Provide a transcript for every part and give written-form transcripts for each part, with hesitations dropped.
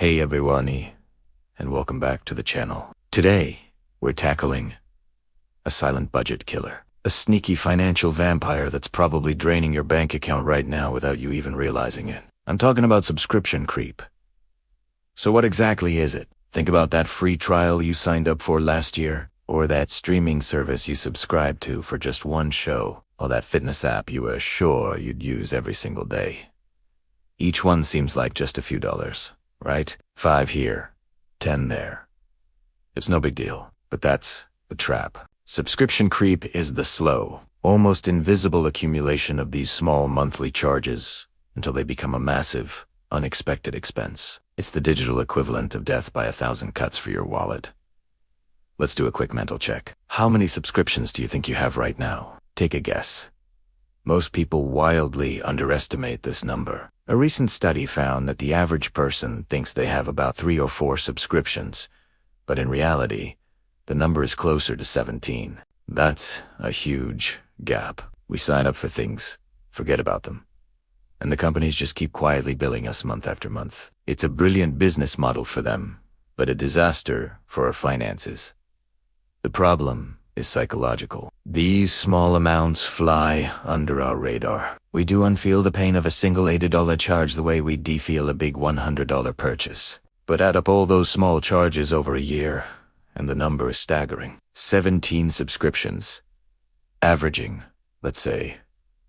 Hey everyone, and welcome back to the channel. Today, we're tackling a silent budget killer. A sneaky financial vampire that's probably draining your bank account right now without you even realizing it. I'm talking about subscription creep. So what exactly is it? Think about that free trial you signed up for last year, or that streaming service you subscribed to for just one show, or that fitness app you were sure you'd use every single day. Each one seems like just a few dollars. Right? 5 here, 10 there. It's no big deal, but that's the trap. Subscription creep is the slow, almost invisible accumulation of these small monthly charges until they become a massive, unexpected expense. It's the digital equivalent of death by 1,000 cuts for your wallet. Let's do a quick mental check. How many subscriptions do you think you have right now? Take a guess. Most people wildly underestimate this number. A recent study found that the average person thinks they have about 3 or 4 subscriptions, but in reality, the number is closer to 17. That's a huge gap. We sign up for things, forget about them, and the companies just keep quietly billing us month after month. It's a brilliant business model for them, but a disaster for our finances. The problem is psychological. These small amounts fly under our radar. We do unfeel the pain of a single $80 charge the way we feel a big $100 purchase. But add up all those small charges over a year, and the number is staggering. 17 subscriptions, averaging, let's say,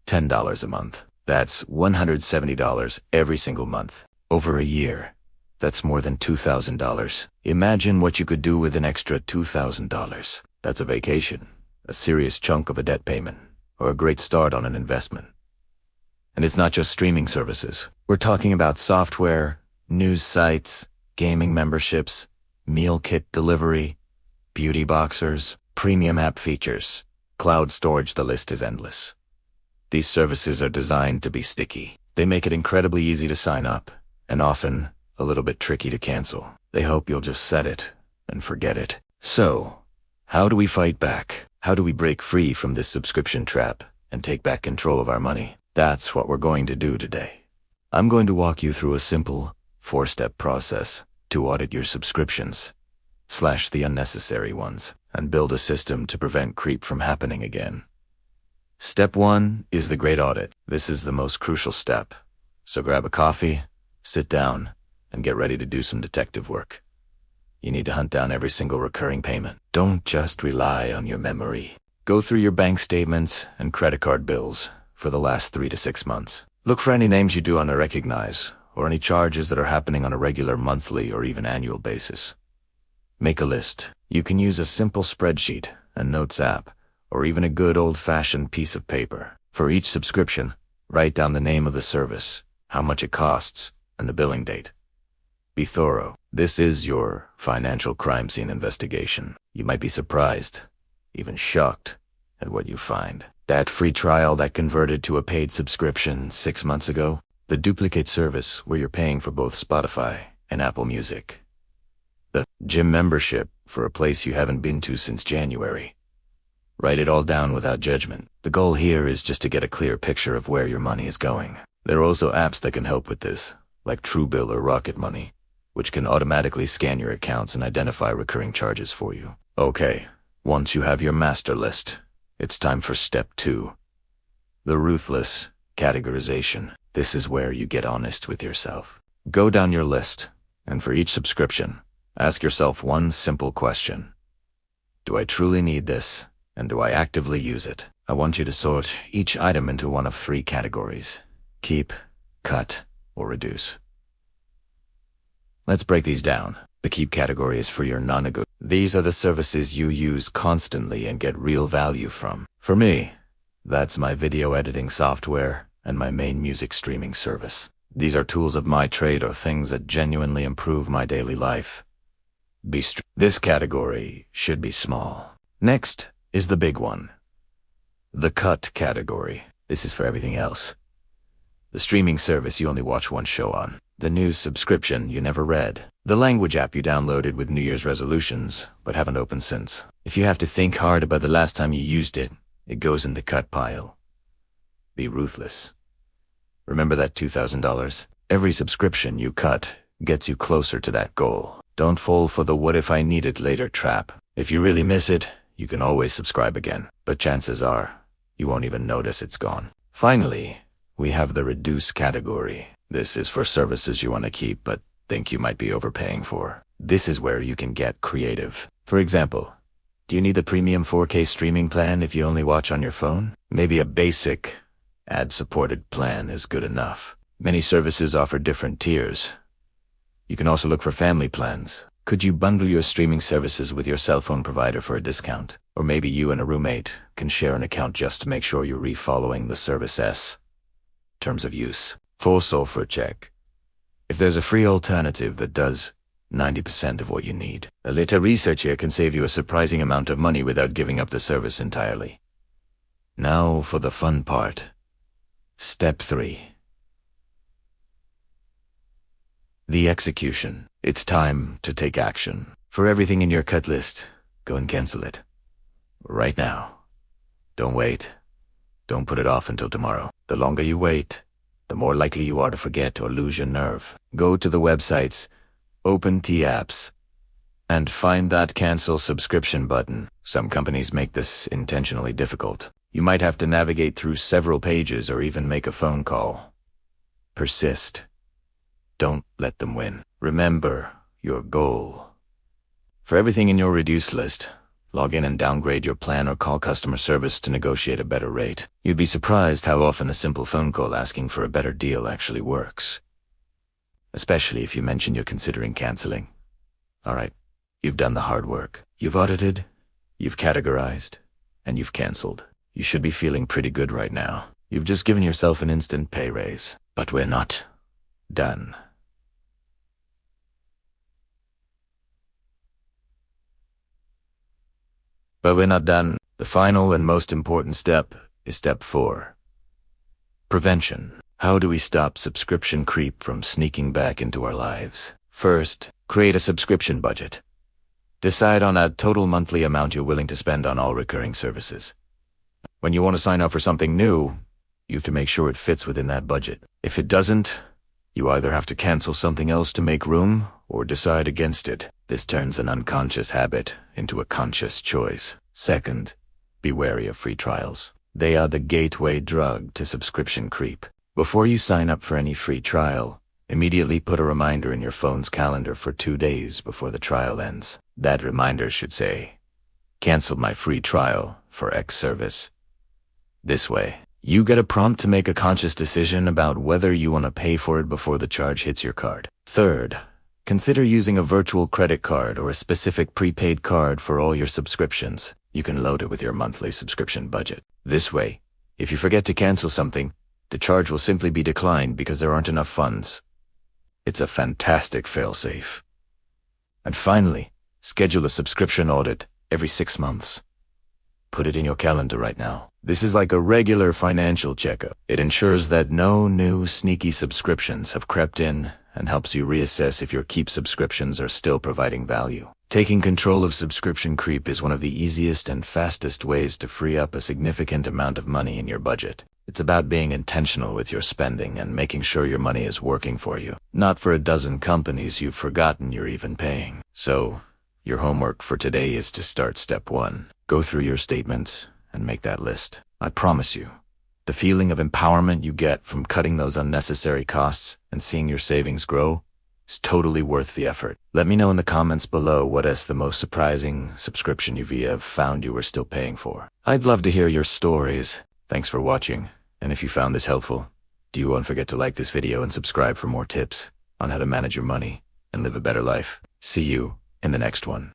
$10 a month. That's $170 every single month. Over a year, that's more than $2,000. Imagine what you could do with an extra $2,000. That's a vacation, a serious chunk of a debt payment, or a great start on an investment. And it's not just streaming services. We're talking about software, news sites, gaming memberships, meal kit delivery, beauty boxers, premium app features, cloud storage. The list is endless. These services are designed to be sticky. They make it incredibly easy to sign up, and often a little bit tricky to cancel. They hope you'll just set it and forget it. So, how do we fight back? How do we break free from this subscription trap and take back control of our money? That's what we're going to do today. I'm going to walk you through a simple 4-step process to audit your subscriptions, slash the unnecessary ones, and build a system to prevent creep from happening again. Step 1 is the great audit. This is the most crucial step. So grab a coffee, sit down, and get ready to do some detective work. You need to hunt down every single recurring payment. Don't just rely on your memory. Go through your bank statements and credit card bills for the last 3 to 6 months. Look for any names you do want to recognize, or any charges that are happening on a regular monthly or even annual basis. Make a list. You can use a simple spreadsheet, a notes app, or even a good old-fashioned piece of paper. For each subscription, write down the name of the service, how much it costs, and the billing date. Be thorough. This is your financial crime scene investigation. You might be surprised, even shocked, at what you find. That free trial that converted to a paid subscription 6 months ago, the duplicate service where you're paying for both Spotify and Apple Music, the gym membership for a place you haven't been to since January. Write it all down without judgment. The goal here is just to get a clear picture of where your money is going. There are also apps that can help with this, like Truebill or Rocket Money, which can automatically scan your accounts and identify recurring charges for you. Okay, once you have your master list, it's time for step 2. The ruthless categorization. This is where you get honest with yourself. Go down your list, and for each subscription, ask yourself one simple question. Do I truly need this, and do I actively use it? I want you to sort each item into one of 3 categories: keep, cut, or reduce. Let's break these down. The keep category is for your non-negotiables. These are the services you use constantly and get real value from. For me, that's my video editing software and my main music streaming service. These are tools of my trade or things that genuinely improve my daily life. This category should be small. Next is the big one. The cut category. This is for everything else. The streaming service you only watch one show on. The news subscription you never read. The language app you downloaded with New Year's resolutions, but haven't opened since. If you have to think hard about the last time you used it, it goes in the cut pile. Be ruthless. Remember that $2,000? Every subscription you cut gets you closer to that goal. Don't fall for the what if I need it later trap. If you really miss it, you can always subscribe again, but chances are you won't even notice it's gone. Finally, we have the reduce category. This is for services you want to keep but think you might be overpaying for. This is where you can get creative. For example, do you need the premium 4K streaming plan if you only watch on your phone? Maybe a basic, ad-supported plan is good enough. Many services offer different tiers. You can also look for family plans. Could you bundle your streaming services with your cell phone provider for a discount? Or maybe you and a roommate can share an account just to make sure you're refollowing the service's terms of use. Full software check. If there's a free alternative that does 90% of what you need, a little research here can save you a surprising amount of money without giving up the service entirely. Now for the fun part. Step 3. The execution. It's time to take action. For everything in your cut list, go and cancel it. Right now. Don't wait. Don't put it off until tomorrow. The longer you wait, the more likely you are to forget or lose your nerve. Go to the websites, open T-apps, and find that cancel subscription button. Some companies make this intentionally difficult. You might have to navigate through several pages or even make a phone call. Persist. Don't let them win. Remember your goal. For everything in your reduce list, log in and downgrade your plan or call customer service to negotiate a better rate. You'd be surprised how often a simple phone call asking for a better deal actually works. Especially if you mention you're considering canceling. Alright, you've done the hard work. You've audited, you've categorized, and you've canceled. You should be feeling pretty good right now. You've just given yourself an instant pay raise. But we're not done. But we're not done. The final and most important step is step 4. Prevention. How do we stop subscription creep from sneaking back into our lives? First, create a subscription budget. Decide on a total monthly amount you're willing to spend on all recurring services. When you want to sign up for something new, you have to make sure it fits within that budget. If it doesn't, you either have to cancel something else to make room or decide against it. This turns an unconscious habit into a conscious choice. Second, be wary of free trials. They are the gateway drug to subscription creep. Before you sign up for any free trial, immediately put a reminder in your phone's calendar for 2 days before the trial ends. That reminder should say, "Cancel my free trial for X service." This way, you get a prompt to make a conscious decision about whether you want to pay for it before the charge hits your card. Third, consider using a virtual credit card or a specific prepaid card for all your subscriptions. You can load it with your monthly subscription budget. This way, if you forget to cancel something, the charge will simply be declined because there aren't enough funds. It's a fantastic failsafe. And finally, schedule a subscription audit every 6 months. Put it in your calendar right now. This is like a regular financial checkup. It ensures that no new sneaky subscriptions have crept in and helps you reassess if your Keep subscriptions are still providing value. Taking control of subscription creep is one of the easiest and fastest ways to free up a significant amount of money in your budget. It's about being intentional with your spending and making sure your money is working for you, not for a dozen companies you've forgotten you're even paying. So, your homework for today is to start step 1. Go through your statements and make that list. I promise you, the feeling of empowerment you get from cutting those unnecessary costs and seeing your savings grow is totally worth the effort. Let me know in the comments below what is the most surprising subscription you have found you were still paying for. I'd love to hear your stories. Thanks for watching, and if you found this helpful, don't forget to like this video and subscribe for more tips on how to manage your money and live a better life. See you in the next one.